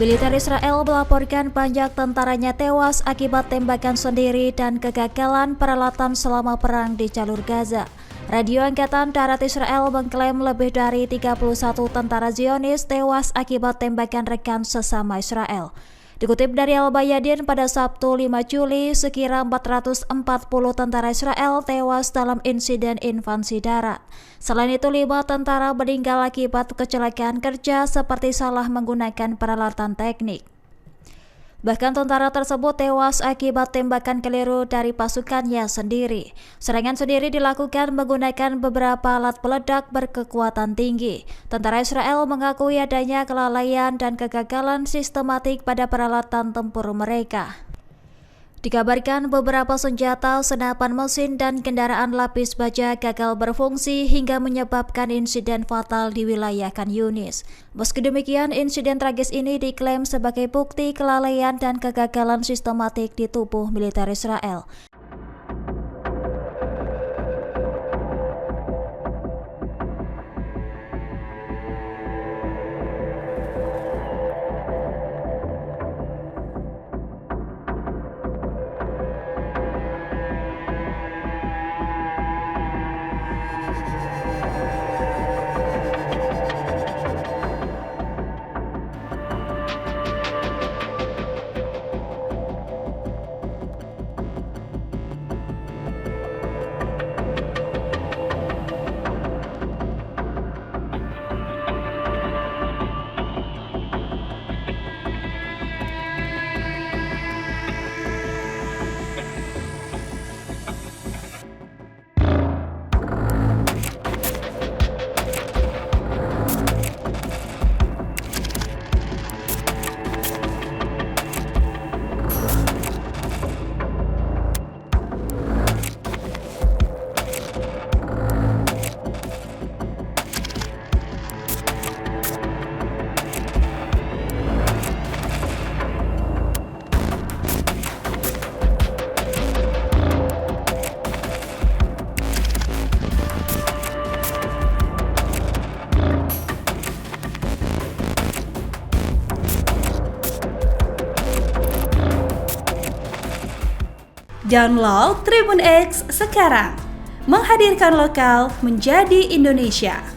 Militer Israel melaporkan banyak tentaranya tewas akibat tembakan sendiri dan kegagalan peralatan selama perang di jalur Gaza. Radio Angkatan Darat Israel mengklaim lebih dari 31 tentara Zionis tewas akibat tembakan rekan sesama Israel. Dikutip dari Al-Bayadin pada Sabtu 5 Juli, sekira 440 tentara Israel tewas dalam insiden invasi darat. Selain itu, 5 tentara meninggal akibat kecelakaan kerja seperti salah menggunakan peralatan teknik. Bahkan tentara tersebut tewas akibat tembakan keliru dari pasukannya sendiri. Serangan sendiri dilakukan menggunakan beberapa alat peledak berkekuatan tinggi. Tentara Israel mengakui adanya kelalaian dan kegagalan sistematik pada peralatan tempur mereka. Dikabarkan beberapa senjata, senapan mesin, dan kendaraan lapis baja gagal berfungsi hingga menyebabkan insiden fatal di wilayah Khan Yunis. Meski demikian, insiden tragis ini diklaim sebagai bukti kelalaian dan kegagalan sistematik di tubuh militer Israel. Download Tribun X sekarang, menghadirkan lokal menjadi Indonesia.